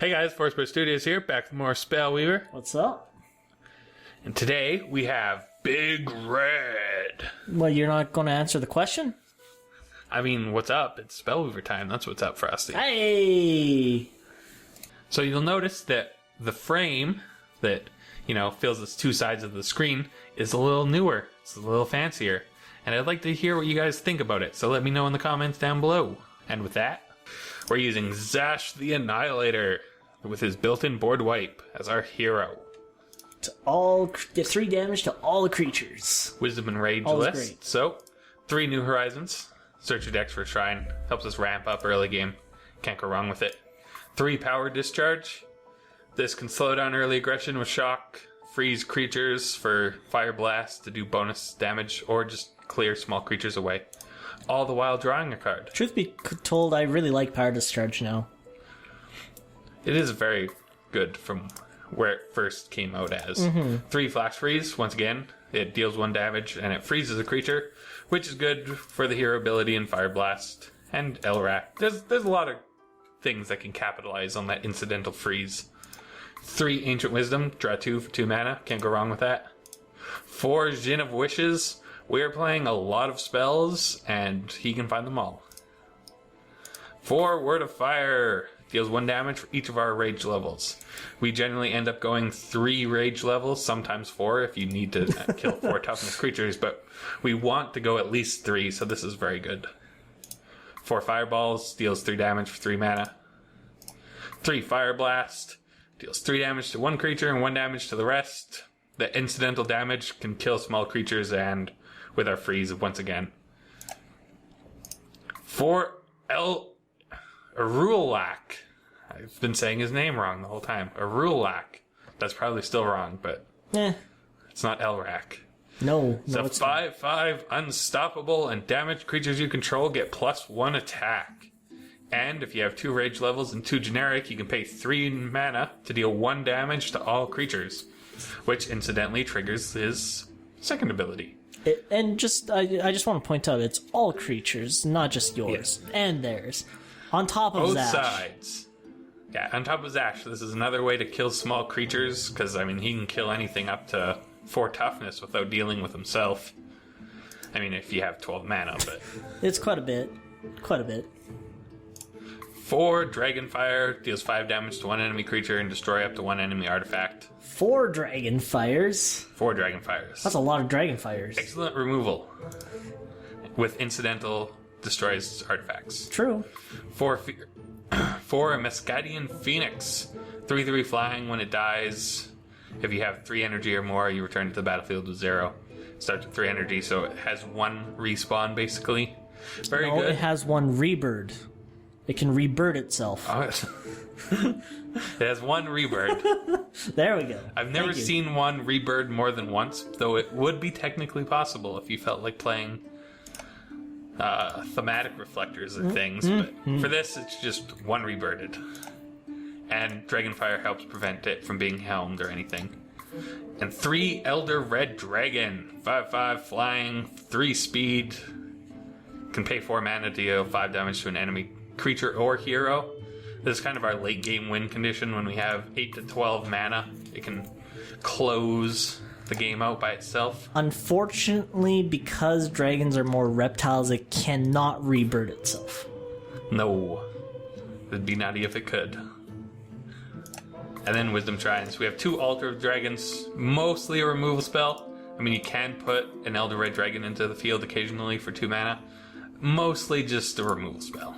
Hey guys, Forceburst Studios here, back with more Spellweaver. What's up? And today we have Big Red. Well, you're not going to answer the question? I mean, what's up? It's Spellweaver time. That's what's up, Frosty. Hey! So you'll notice that the frame that, fills the two sides of the screen is a little newer. It's a little fancier. And I'd like to hear what you guys think about it. So let me know in the comments down below. And with that, we're using Zash the Annihilator with his built-in board wipe as our hero. Get 3 damage to all the creatures. Wisdom and Rage Always list. great. So, 3 new horizons. Search your decks for a shrine. Helps us ramp up early game. Can't go wrong with it. 3 power discharge. This can slow down early aggression with shock, freeze creatures for Fireblasts to do bonus damage, or just clear small creatures away. All the while drawing a card. Truth be told, I really like Power Discharge now. It is very good from where it first came out as. 3 flash freeze, once again, it deals 1 damage and it freezes a creature, which is good for the hero ability in Fireblast and Erulak. There's a lot of things that can capitalize on that incidental freeze. 3 Ancient Wisdom, draw 2 for 2 mana, can't go wrong with that. 4 Djinn of Wishes, we are playing a lot of spells and he can find them all. 4 Word of Fire, deals 1 damage for each of our rage levels. We generally end up going 3 rage levels, sometimes 4 if you need to kill 4 toughness creatures, but we want to go at least 3, so this is very good. 4 Fireballs, deals 3 damage for 3 mana. 3 Fireblast, deals 3 damage to 1 creature and 1 damage to the rest. The incidental damage can kill small creatures and with our freeze once again. 4 Erulak. I've been saying his name wrong the whole time. Erulak. That's probably still wrong, but it's not Elrak. No, it's a 5/5 unstoppable, and damaged creatures you control get +1 attack. And if you have 2 rage levels and 2 generic, you can pay 3 mana to deal 1 damage to all creatures, which incidentally triggers his second ability. I just want to point out, it's all creatures, not just yours and theirs. On top of both Zash. sides. Yeah, on top of Zash, this is another way to kill small creatures, because, he can kill anything up to 4 toughness without dealing with himself. If you have 12 mana, but... It's quite a bit. Quite a bit. 4 Dragonfire, deals 5 damage to 1 enemy creature and destroy up to 1 enemy artifact. 4 Dragonfires? 4 Dragonfires. That's a lot of Dragonfires. Excellent removal. With incidental destroys artifacts. True. 4 Mescadian Phoenix. 3/3 flying when it dies. If you have 3 energy or more, you return to the battlefield with 0. Starts with 3 energy, so it has 1 respawn basically. Very good. It has 1 rebird. It can rebird itself. Oh, it has 1 rebird. There we go. I've never seen 1 rebird more than once, though it would be technically possible if you felt like playing thematic reflectors and things, but for this it's just 1 rebirded. And Dragonfire helps prevent it from being helmed or anything. And 3 Elder Red Dragon, 5/5 flying, 3 speed, can pay 4 mana to deal 5 damage to an enemy creature or hero. This is kind of our late game win condition. When we have 8 to 12 mana, it can close the game out by itself. Unfortunately, because dragons are more reptiles, it cannot rebird itself. No. It'd be nutty if it could. And then Wisdom Shrines. We have 2 Altar of Dragons, mostly a removal spell. You can put an Elder Red Dragon into the field occasionally for 2 mana. Mostly just a removal spell.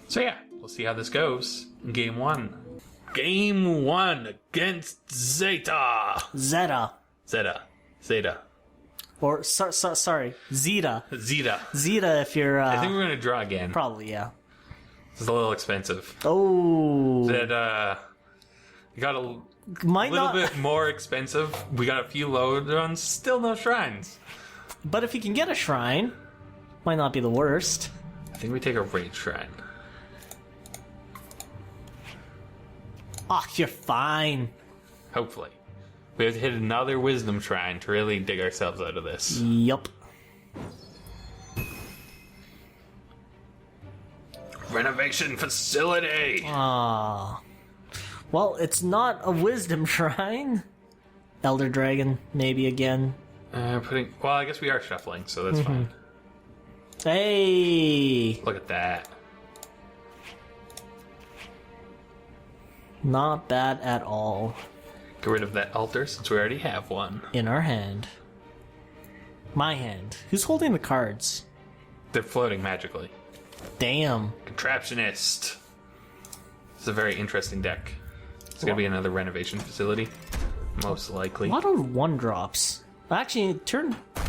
So yeah, we'll see how this goes in Game 1. Game 1 against Zeta. Zeta. Or, sorry, Zeta. Zeta if you're... I think we're going to draw again. Probably, yeah. It's a little expensive. Oh. Zeta got a little bit more expensive. We got a few load runs, still no shrines. But if you can get a shrine, might not be the worst. I think we take a Rage Shrine. Ah, you're fine. Hopefully. We have to hit another Wisdom Shrine to really dig ourselves out of this. Yup. Renovation facility! Ah. Well, it's not a wisdom shrine. Elder Dragon, maybe again. Well, I guess we are shuffling, so that's fine. Hey! Look at that. Not bad at all. Get rid of that altar since we already have one. In our hand. My hand. Who's holding the cards? They're floating magically. Damn. Contraptionist. It's a very interesting deck. It's going to be another renovation facility. Most likely. A lot of 1-drops. Actually,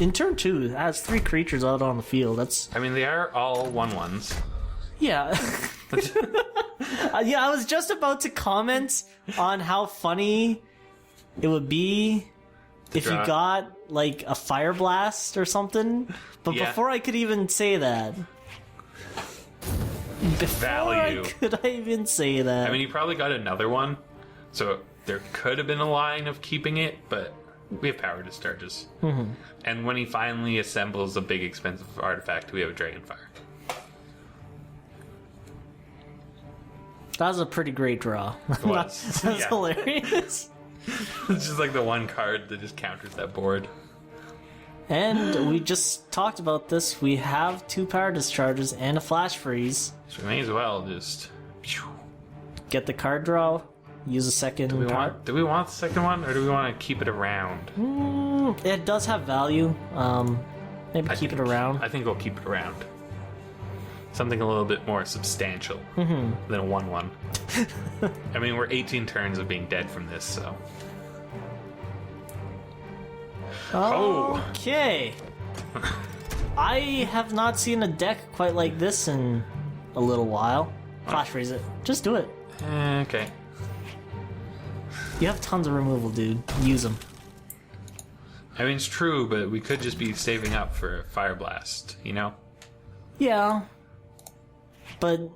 in turn 2, it has 3 creatures out on the field. That's... I mean, they are all 1/1s. Yeah. Yeah, I was just about to comment on how funny it would be if you got, like, a Fireblast or something. But before I could even say that... Value. Could I even say that? I mean, you probably got another one, so there could have been a line of keeping it, but we have power discharges. And when he finally assembles a big, expensive artifact, we have a Dragonfire. That was a pretty great draw. It was. That was hilarious. It's just like the one card that just counters that board. And we just talked about this. We have 2 power discharges and a flash freeze. So we may as well just... Get the card draw. Use a second. Do we want the second one, or do we want to keep it around? It does have value. Maybe keep it around. I think we'll keep it around. Something a little bit more substantial than a 1/1. I mean, we're 18 turns of being dead from this, so... Okay. I have not seen a deck quite like this in a little while. Flash freeze it. Just do it. Okay. You have tons of removal, dude. Use them. I mean, it's true, but we could just be saving up for a Fireblast, you know? Yeah. But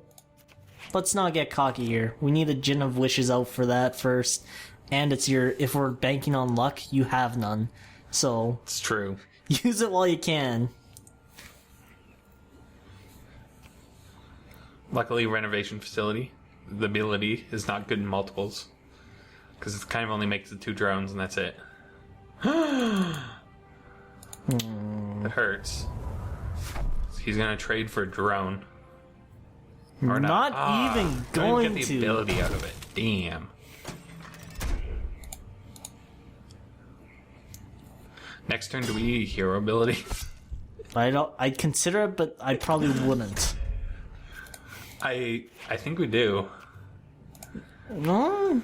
let's not get cocky here. We need a Gin of Wishes out for that first. And it's if we're banking on luck, you have none. So... It's true. Use it while you can. Luckily, renovation facility, the ability is not good in multiples. Because it kind of only makes the 2 drones and that's it. It hurts. He's going to trade for a drone. Or not even don't going even get the to. ability out of it. Damn. Next turn, do we hero ability? I'd consider it, but I probably wouldn't. I think we do. No.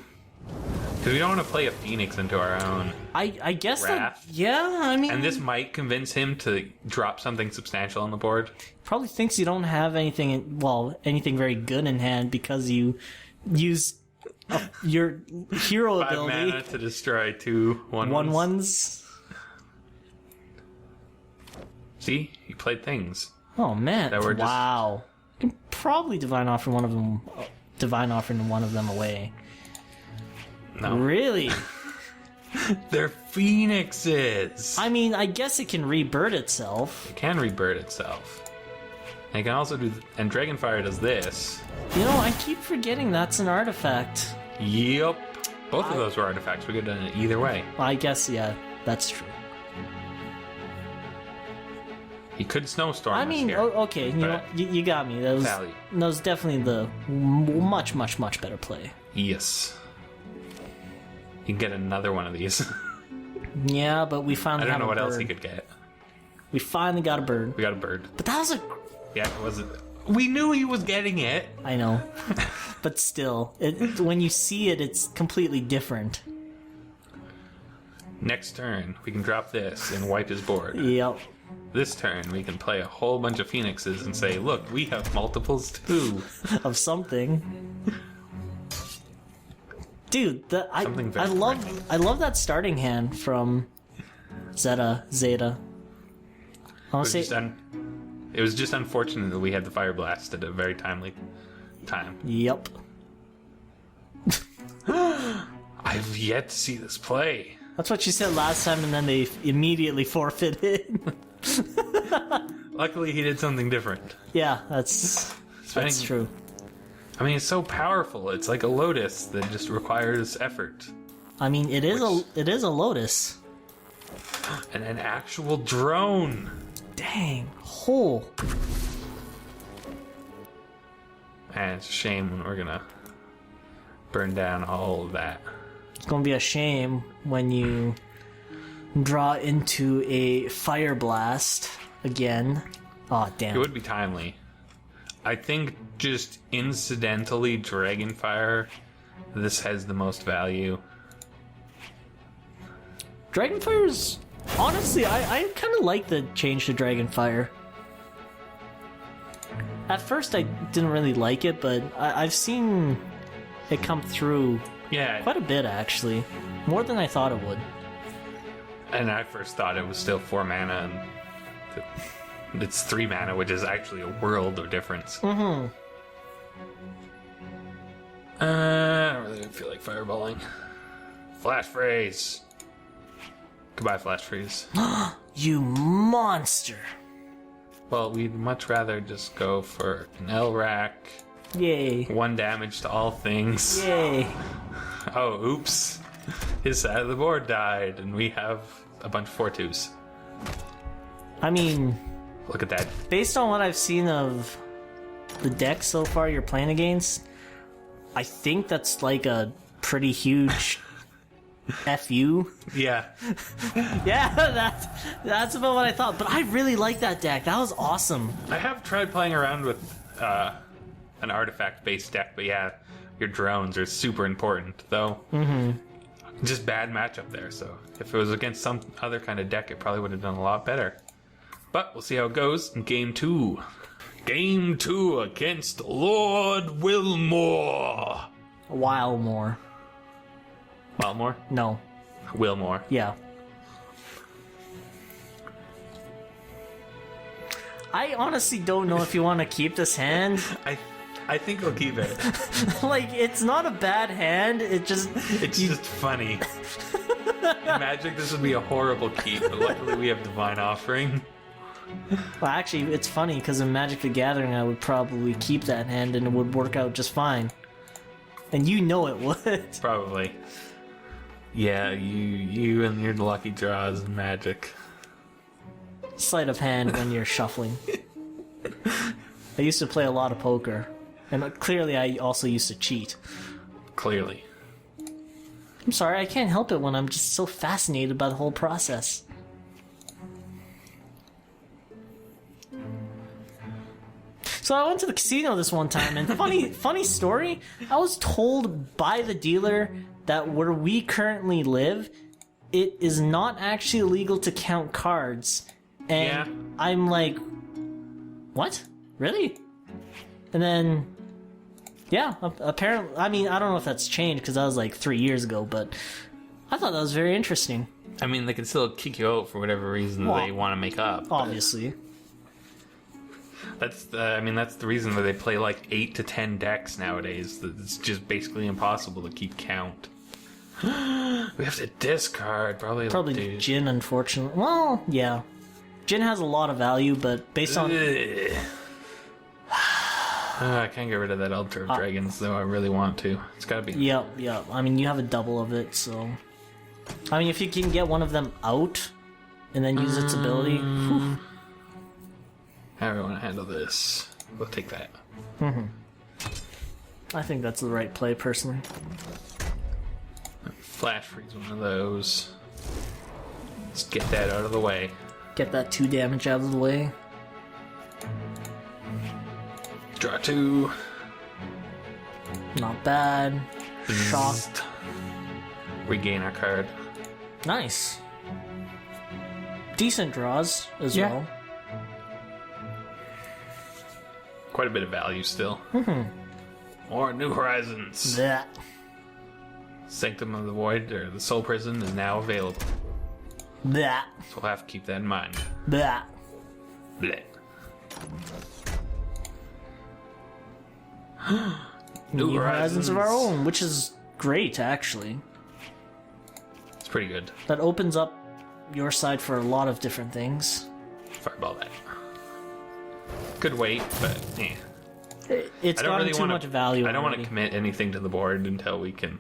Because we don't want to play a Phoenix into our own. I guess Wrath. that... Yeah, I mean... And this might convince him to drop something substantial on the board. Probably thinks you don't have anything... Well, anything very good in hand because you use your hero 5 ability. mana to destroy 2 1/1s. 1/1s. See? You played things. Oh, man. That were just- Wow. You can probably Divine Offering one of them away. No. Really? They're Phoenixes! I mean, I guess it can rebirth itself. It can rebirth itself. And it can also do... And Dragonfire does this. You know, I keep forgetting that's an artifact. Yep. Both of those were artifacts. We could have done it either way. I guess, yeah, that's true. He could snowstorm I us mean, here. okay, you got me. That Value. was definitely the much, much, much better play. Yes. You can get another one of these. Yeah, but we finally I don't know what got a else he bird. could get. We finally got a bird. We got a bird. But that was a... Yeah, it wasn't... We knew he was getting it! I know. But still, when you see it, it's completely different. Next turn, we can drop this and wipe his board. Yep. This turn, we can play a whole bunch of Phoenixes and say, look, we have multiples too. Of something. Dude, I love that starting hand from Zeta. It was just unfortunate that we had the Fireblast at a very timely time. Yep. I've yet to see this play. That's what you said last time, and then they immediately forfeited. Luckily, he did something different. Yeah, that's true. I mean, it's so powerful. It's like a lotus that just requires effort. I mean, it is a lotus. And an actual drone. Dang. Hole. And it's a shame when we're gonna burn down all of that. It's gonna be a shame when you draw into a Fireblast again. Oh, damn. It would be timely. I think just incidentally Dragonfire, this has the most value. Dragonfire's... Honestly, I kind of like the change to Dragonfire. At first I didn't really like it, but I've seen it come through quite a bit, actually. More than I thought it would. And I first thought it was still 4 mana, and it's 3 mana, which is actually a world of difference. Mm-hmm. I don't really feel like fireballing. Flash Freeze. Goodbye, Flash Freeze. You monster! Well, we'd much rather just go for an Elrak. Yay. 1 damage to all things. Yay. Oh, oops. His side of the board died, and we have a bunch of 4/2s. I mean... Look at that. Based on what I've seen of the deck so far you're playing against, I think that's like a pretty huge FU. Yeah. Yeah, that's about what I thought. But I really like that deck. That was awesome. I have tried playing around with an artifact-based deck, but yeah, your drones are super important, though. Mm-hmm. Just bad matchup there, so if it was against some other kind of deck, it probably would have done a lot better. But we'll see how it goes in Game 2. Game 2 against Lord Wilmore. A while more. Wilmore? No. Wilmore. Yeah. I honestly don't know if you want to keep this hand. I think we'll keep it. Like, it's not a bad hand, it's just funny. In Magic, this would be a horrible keep, but luckily we have Divine Offering. Well, actually, it's funny, because in Magic the Gathering, I would probably keep that hand and it would work out just fine. And you know it would. Probably. Yeah, you and your lucky draws in Magic. Sleight of hand when you're shuffling. I used to play a lot of poker. And clearly I also used to cheat. Clearly. I'm sorry, I can't help it when I'm just so fascinated by the whole process. So I went to the casino this one time, and funny story, I was told by the dealer that where we currently live, it is not actually illegal to count cards. And yeah. I'm like, what? Really? And then, yeah, apparently, I mean, I don't know if that's changed because that was like 3 years ago, but I thought that was very interesting. I mean, they can still kick you out for whatever reason they want to make up. Obviously. That's the reason that they play like 8 to 10 decks nowadays. It's just basically impossible to keep count. We have to discard probably Jin, unfortunately. Well, yeah, Jin has a lot of value, but based on I can't get rid of that Altar of Dragons, though. I really want to. It's gotta be. Yep. I mean, you have a double of it, so I mean, if you can get one of them out and then use its ability. Whew. How do I want to handle this? We'll take that. Mm-hmm. I think that's the right play, personally. Flash freeze one of those. Let's get that out of the way. Get that 2 damage out of the way. Draw 2. Not bad. Shock. Regain our card. Nice. Decent draws as well. Quite a bit of value still. More New Horizons. That. Sanctum of the Void, or the Soul Prison, is now available. That. So we'll have to keep that in mind. That. Blech. New Horizons of our own, which is great, actually. It's pretty good. That opens up your side for a lot of different things. Fireball that. Could wait, but It's gotten too much value. I don't want to already. commit anything to the board until we can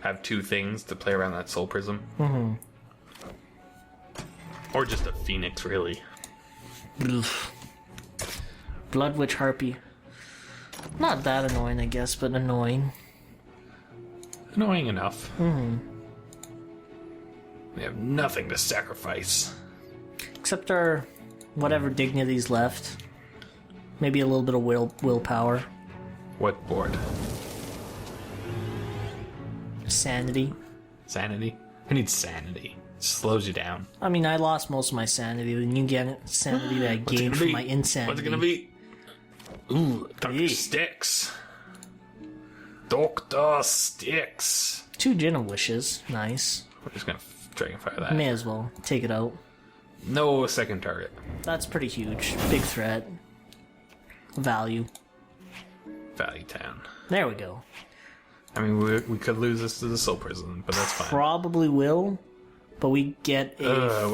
have 2 things to play around that Soul Prism. Mm-hmm. Or just a Phoenix, really. Blood Witch Harpy. Not that annoying, I guess, but annoying. Annoying enough. Mm-hmm. We have nothing to sacrifice. Except our whatever dignity's left. Maybe a little bit of willpower. What board? Sanity. Sanity? Who needs sanity? It slows you down. I mean, I lost most of my sanity. The new sanity that I gained from my insanity. What's it gonna be? Ooh, Dr. Sticks. Dr. Sticks. 2 Gin of Wishes. Nice. We're just gonna Dragonfire that. May as well. Take it out. No second target. That's pretty huge. Big threat. Value. Value town. There we go. I mean, we could lose this to the Soul Prison, but that's fine. Probably will, but we get a...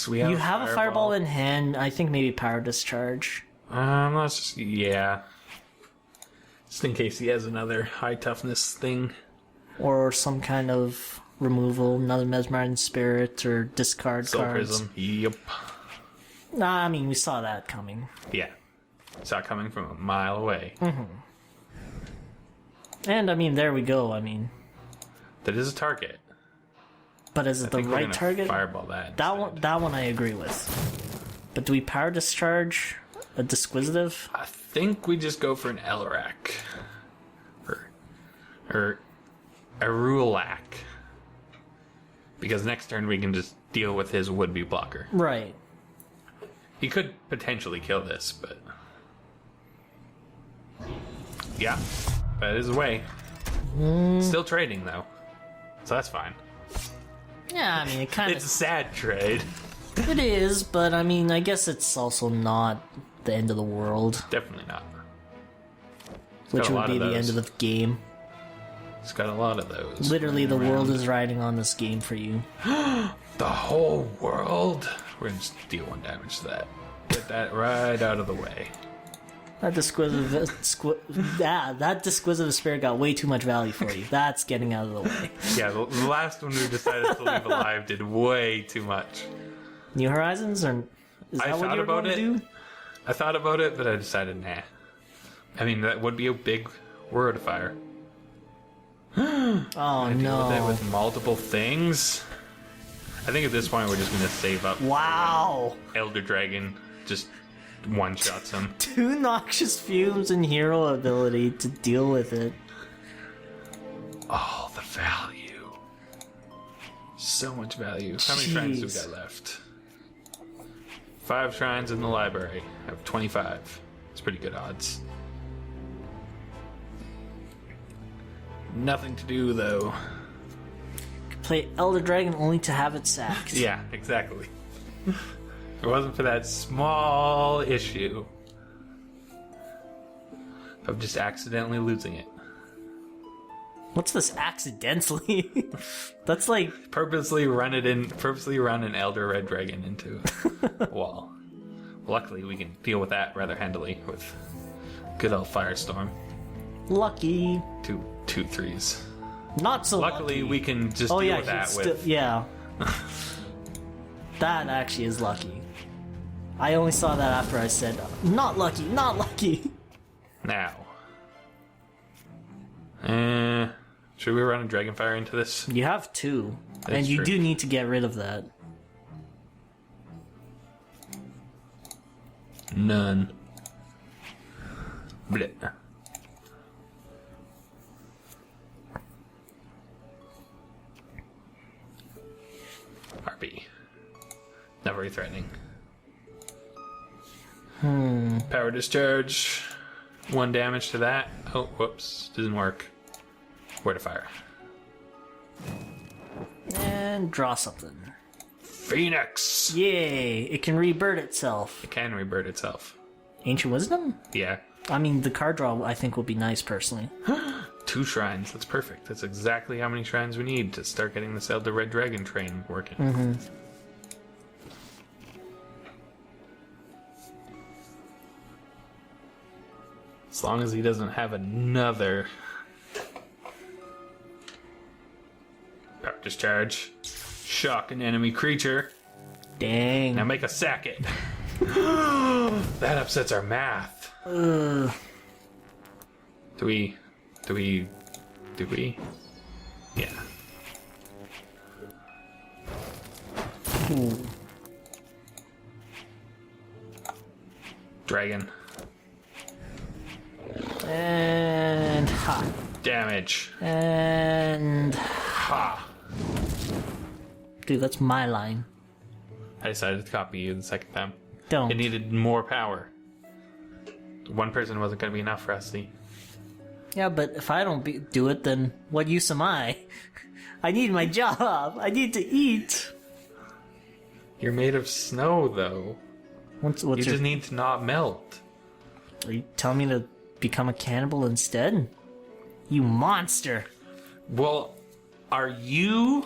We have you have a Fireball in hand. I think maybe Power Discharge. Let's just... Yeah. Just in case he has another high toughness thing. Or some kind of removal, another Mesmerizing Spirit, or discard Soul cards. Prism, yep. Nah, I mean, we saw that coming. Yeah. Saw it coming from a mile away. Mm-hmm. And, I mean, there we go, I mean... That is a target. But is it the right target? Fireball that. That one I agree with. But do we Power Discharge a Disquisitive? I think we just go for an Elrak. Or Erulak. Because next turn we can just deal with his would-be blocker. Right. He could potentially kill this, but... Yeah. That is a way. Still trading, though. So that's fine. Yeah, I mean, it kind of... It's a sad trade. It is, but I mean, I guess it's also not the end of the world. Definitely not. Which would be the end of the game. It's got a lot of those. Literally, the world is riding on this game for you. The whole world? We're gonna just deal 1 damage to that. Get that right out of the way. That Disquisitive Spirit got way too much value for you. That's getting out of the way. Yeah, the last one we decided to leave alive did way too much. New Horizons? Or is that what you're going to do? I thought about it, but I decided, nah. I mean, that would be a big word fire. Oh, Deal no. with it with multiple things. I think at this point we're just going to save up. Wow. Elder Dragon just one-shots him. 2 Noxious Fumes and Hero ability to deal with it. Oh, the value. So much value. How many shrines do we got left? 5 shrines in the library. I have 25. It's pretty good odds. Nothing to do, though. Play Elder Dragon only to have it sacked. Yeah, exactly. If it wasn't for that small issue of just accidentally losing it. What's this accidentally? That's like... Purposely run an Elder Red Dragon into a wall. Luckily, we can deal with that rather handily with good old Firestorm. Lucky. Two threes. Not so Luckily, lucky. we can just deal with that with... Yeah. That actually is lucky. I only saw that after I said, not lucky, not lucky. Now. Should we run a Dragonfire into this? You have 2. That's and you true. do need to get rid of that. None. Blech. RP. Not very threatening. Power Discharge. 1 damage to that. Oh, whoops. Didn't work. Where to fire? And draw something. Phoenix! Yay! It can rebirth itself. It can rebirth itself. Ancient Wisdom? Yeah. I mean, the card draw I think will be nice, personally. 2 shrines. That's perfect. That's exactly how many shrines we need to start getting this Elder Red Dragon train working. As long as he doesn't have another power discharge. Shock an enemy creature. Dang. Now make a sack it. That upsets our math. Do we? Yeah. Ooh. Dragon. And ha. Damage. And Ha. dude, that's my line. I decided to copy you the second time. Don't. It needed more power. One person wasn't going to be enough, Frosty. Yeah, but if I don't do it, then what use am I? I need my job. I need to eat. You're made of snow, though. What's You your... just need to not melt. Are you telling me to become a cannibal instead? You monster. Well, are you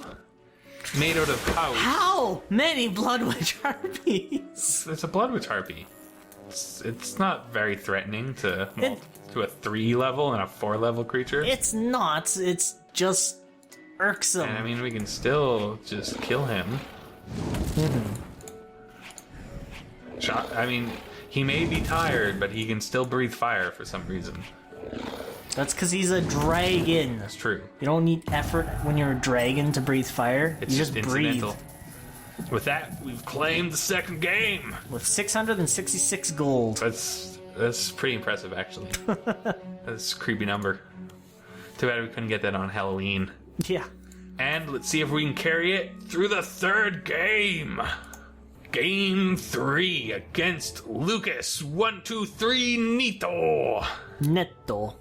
made out of house? How many Blood Witch Harpies? It's a Blood Witch Harpy. It's not very threatening to to a 3 level and a 4 level creature. It's not. It's just irksome. And I mean, we can still just kill him. I mean, he may be tired, but he can still breathe fire for some reason. That's because he's a dragon. That's true. You don't need effort when you're a dragon to breathe fire. It's you just breathe. incidental. With that, we've claimed the second game. With 666 gold. That's pretty impressive, actually. That's a creepy number. Too bad we couldn't get that on Halloween. Yeah. And let's see if we can carry it through the third game. Game 3 against Lucas. 1, 2, 3, Nito. Netto.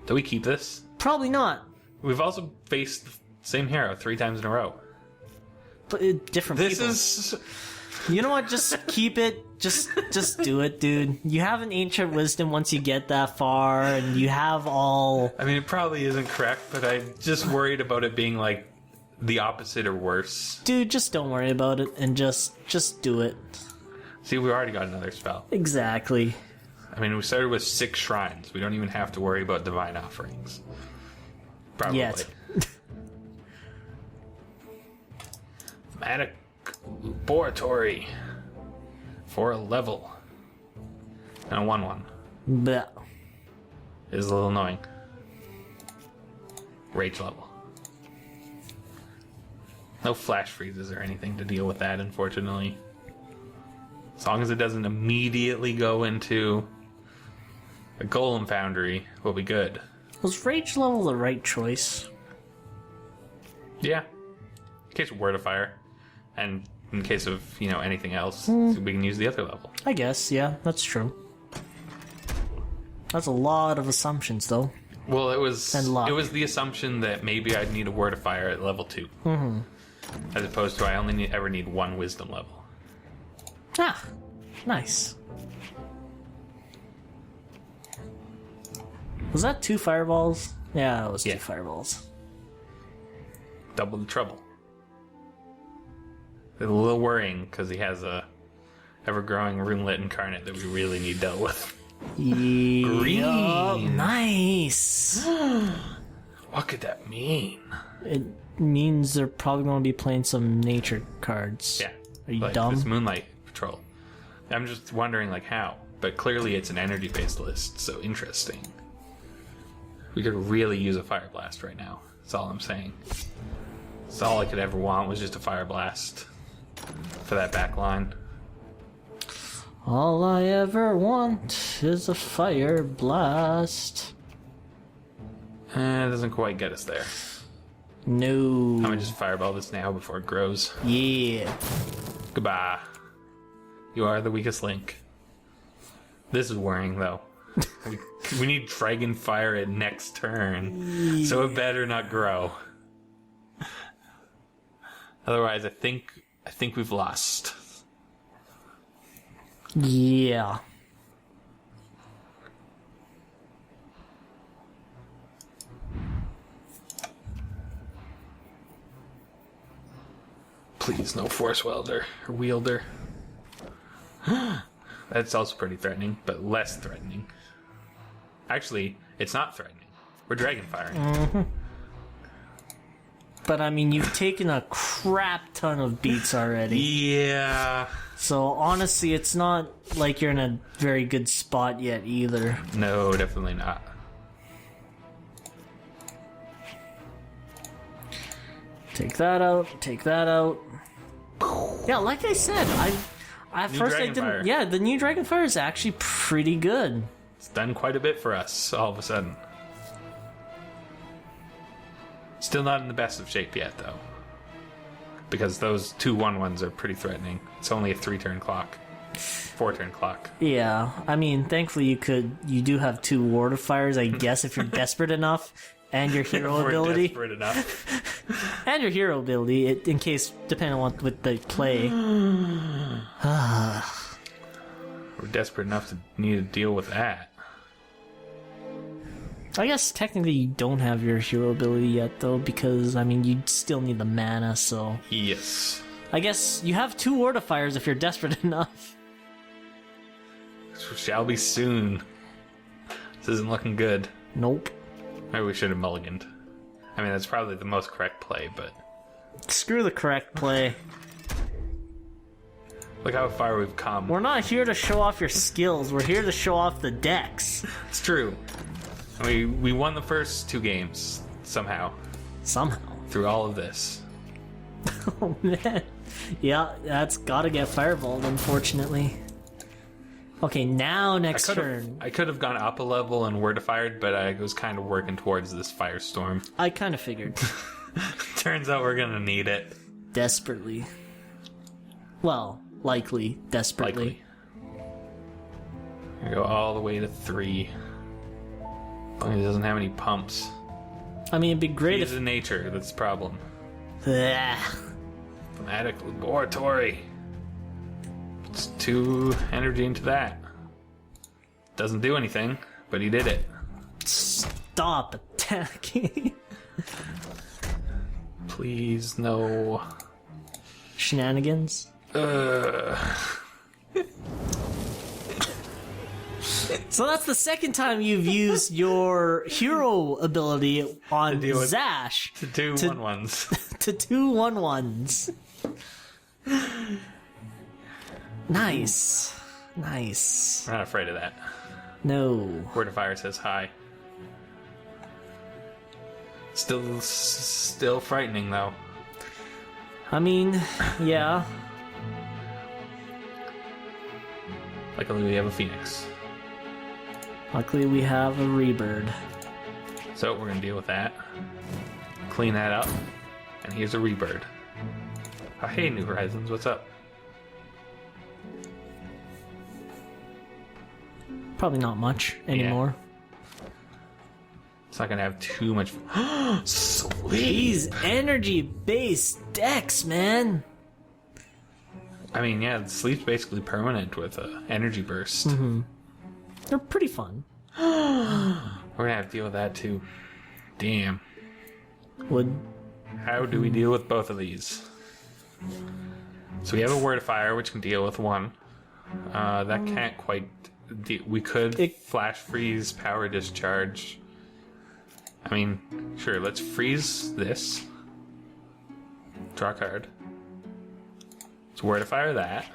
Do we keep this? Probably not. We've also faced the same hero 3 times in a row. But different This people. is... You know what? Just keep it. Just do it, dude. You have an ancient wisdom once you get that far, and you have all. I mean, it probably isn't correct, but I'm just worried about it being like the opposite or worse. Dude, just don't worry about it, and just do it. See, we already got another spell. Exactly. I mean, we started with 6 shrines. We don't even have to worry about divine offerings. Probably. Yet. Thematic Laboratory. For a level. And a 1/1. Bleh. Is a little annoying. Rage level. No flash freezes or anything to deal with that, unfortunately. As long as it doesn't immediately go into a golem foundry, we'll be good. Was rage level the right choice? Yeah. In case of Word of Fire. And in case of, anything else, we can use the other level. I guess, yeah, that's true. That's a lot of assumptions, though. Well, it was luck. it was the assumption that maybe I'd need a Word of Fire at level 2. As opposed to I only ever need 1 Wisdom level. Ah, nice. Was that 2 fireballs? Yeah, it was 2 fireballs. Double the trouble. It's a little worrying because he has a ever-growing runelet incarnate that we really need dealt with. Green. Green. Nice. What could that mean? It means they're probably going to be playing some nature cards. Yeah. Are you like dumb? This Moonlight Patrol. I'm just wondering, how. But clearly it's an energy-based list, so interesting. We could really use a Fireblast right now. That's all I'm saying. That's all I could ever want was just a Fireblast for that back line. All I ever want is a fire blast. It doesn't quite get us there. No. I'm gonna just fireball this now before it grows. Yeah. Goodbye. You are the weakest link. This is worrying, though. we need Dragon Fire at next turn, so it better not grow. Otherwise, I think we've lost. Yeah. Please, no Force Welder or Wielder. That's also pretty threatening, but less threatening. Actually, it's not threatening. We're dragon firing. Mm-hmm. But I mean, you've taken a crap ton of beats already. Yeah. So honestly, it's not like you're in a very good spot yet either. No, definitely not. Take that out. Take that out. Yeah, like I said, at first I didn't. Dragonfire. Yeah, the new Dragonfire is actually pretty good. It's done quite a bit for us all of a sudden. Still not in the best of shape yet, though. Because those 2 1/1s are pretty threatening. It's only a 3-turn clock. 4-turn clock. Yeah, I mean, thankfully you do have 2 Wardifiers, I guess, if you're desperate enough, and your hero We're ability. desperate enough. And your hero ability, in case, depending on what they play. We're desperate enough to need to deal with that. I guess technically you don't have your hero ability yet, though, because, I mean, you still need the mana, so... Yes. I guess you have 2 Wardifiers if you're desperate enough. Shall be soon. This isn't looking good. Nope. Maybe we should have mulliganed. I mean, that's probably the most correct play, but... Screw the correct play. Look how far we've come. We're not here to show off your skills, we're here to show off the decks. It's true. We won the first 2 games, somehow. Somehow. Through all of this. Oh, man. Yeah, that's gotta get fireballed, unfortunately. Okay, now next turn. I could have gone up a level and Wardifired, but I was kind of working towards this Firestorm. I kind of figured. Turns out we're gonna need it. Desperately. Well, likely. Desperately. We go all the way to 3. As long as he doesn't have any pumps. I mean, it'd be great He's if... in nature, that's the problem. Ugh. Thematic Laboratory. Puts 2 energy into that. Doesn't do anything, but he did it. Stop attacking. Please, no. Shenanigans. So that's the second time you've used your hero ability on Zash To 2 1/1s. to 2 1/1s. Nice. Nice. We're not afraid of that. No. Wardifier says hi. Still frightening though. I mean, yeah. Luckily we have a Phoenix. Luckily we have a Rebird. So we're gonna deal with that. Clean that up. And here's a Rebird. Oh, hey New Horizons, what's up? Probably not much anymore. It's not gonna have too much. Sweet! These energy-based decks, man! I mean, yeah, sleep's basically permanent with a energy burst. They're pretty fun. We're gonna have to deal with that too. Damn. How do we deal with both of these? So we have a Wardifier, which can deal with 1. That can't quite... we could flash freeze, power discharge. I mean, sure, let's freeze this. Draw a card. Let's Wardifier that.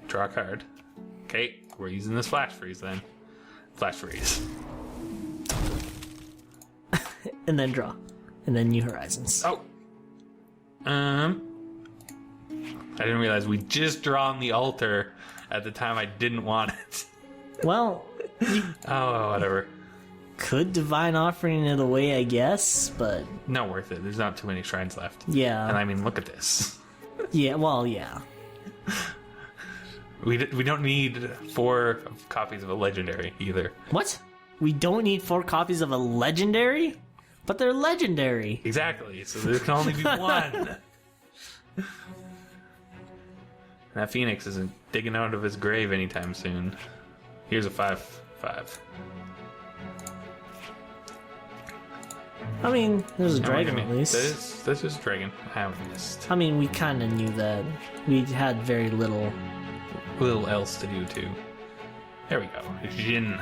Draw a card. Okay, we're using this flash freeze then. Flash freeze. And then draw. And then New Horizons. Oh! I didn't realize we just drawn the altar at the time I didn't want it. Well, you Oh, whatever. could Divine Offering it away, I guess, but Not worth it. There's not too many shrines left. yeah. And I mean, look at this. Yeah, well, yeah. We don't need 4 copies of a legendary either. What? We don't need 4 copies of a legendary? But they're legendary. Exactly. So there can only be 1. And that Phoenix isn't digging out of his grave anytime soon. Here's a 5/5. I mean, there's a dragon at least. This is a dragon. I haven't missed. I mean, we kind of knew that. We had very little. Little else to do too. There we go. Jin.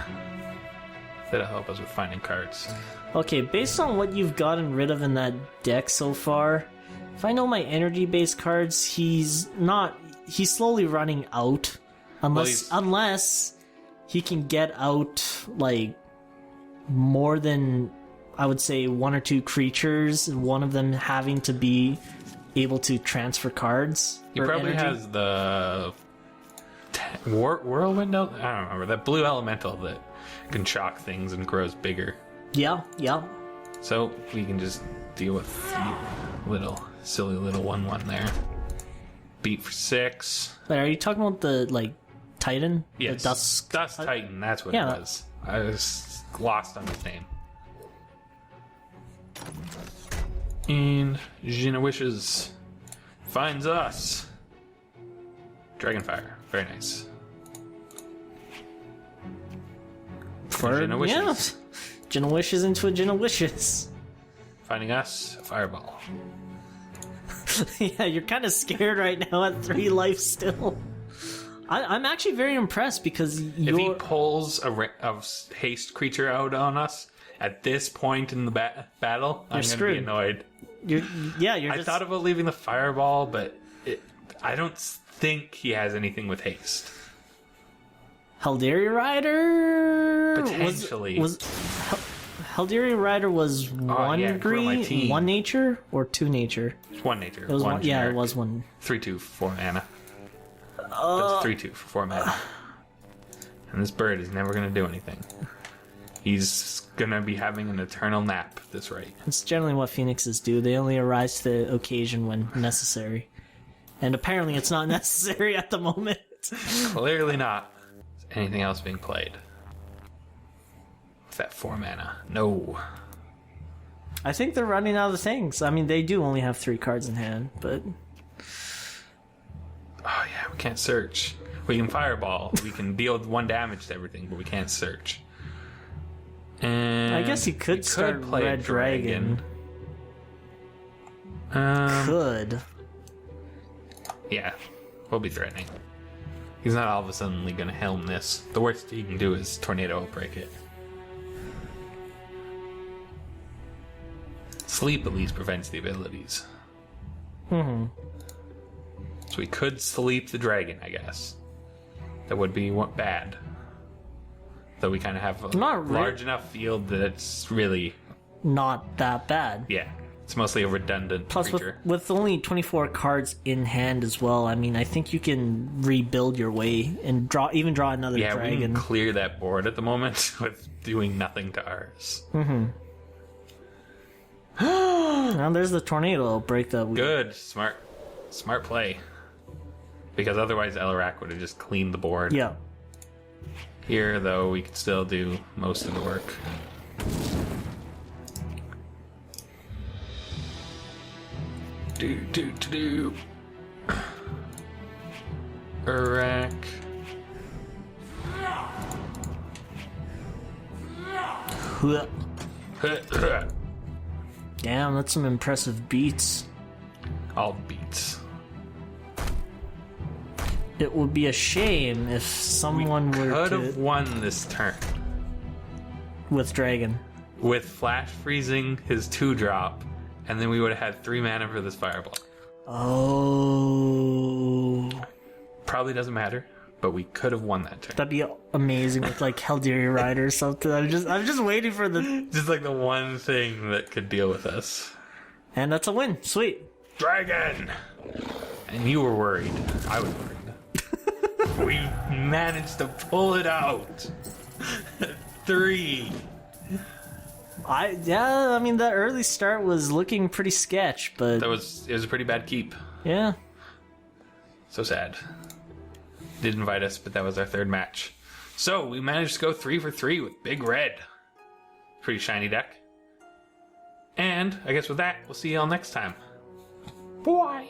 That'll help us with finding cards. Okay, based on what you've gotten rid of in that deck so far, if I know my energy-based cards, he's slowly running out. Unless he can get out, like, more than, I would say, 1 or 2 creatures, and one of them having to be able to transfer cards. He probably has the whirlwind. I don't remember that blue elemental that can shock things and grows bigger. Yeah. So we can just deal with silly little 1/1 there. Beat for 6. Wait, are you talking about the Titan? Yes, The Dust Titan. That's what it was. I was lost on his name. And Jina Wishes finds us. Dragonfire. Very nice. Jina Wishes. Yeah. Jina Wishes into a Jina Wishes. Finding us a fireball. Yeah, you're kind of scared right now at 3 life still. I'm actually very impressed because if he pulls a haste creature out on us at this point in the battle, I'm going to be annoyed. I thought about leaving the fireball, but I don't think he has anything with haste. Haldiri Rider? Potentially. Haldiri Rider was 1 green, 1 nature, or 2 nature? It's 1 nature. It was one, yeah, it was 1. 3/2 for 4 mana. That's 3/2 for 4 mana. And this bird is never going to do anything. He's going to be having an eternal nap at this rate. It's generally what phoenixes do. They only arise to the occasion when necessary. And apparently it's not necessary at the moment. Clearly not. Is anything else being played? With that 4 mana? No. I think they're running out of things. I mean, they do only have 3 cards in hand, but... Oh yeah, we can't search. We can fireball. We can deal 1 damage to everything, but we can't search. And I guess you could start play Red Dragon. Could. Yeah, we'll be threatening. He's not all of a sudden going to helm this. The worst he can do is Tornado Outbreak it. Sleep at least prevents the abilities. Mm-hmm. So we could sleep the dragon, I guess. That would be bad. Though we kind of have a large enough field that it's really... not that bad. Yeah. It's mostly a redundant creature. With only 24 cards in hand as well, I mean, I think you can rebuild your way and draw another dragon. We can clear that board at the moment with doing nothing to ours. Mm-hmm. Now there's the tornado break that we... Good. Smart play. Because otherwise Erulak would have just cleaned the board. Yeah. Here, though, we could still do most of the work. Do. Erulak. Damn, that's some impressive beats. All beats. It would be a shame if someone were to... could have won this turn. With Dragon. With Flash freezing his 2-drop, and then we would have had 3 mana for this Fireball. Oh. Probably doesn't matter, but we could have won that turn. That'd be amazing with like Haldiri Rider or something. I'm just waiting for the... Just like the one thing that could deal with us. And that's a win. Sweet. Dragon! And you were worried. I was worried. We managed to pull it out. 3. I mean, the early start was looking pretty sketch, but... It was a pretty bad keep. Yeah. So sad. Did invite us, but that was our 3rd match. So, we managed to go 3 for 3 with Big Red. Pretty shiny deck. And, I guess with that, we'll see y'all next time. Bye!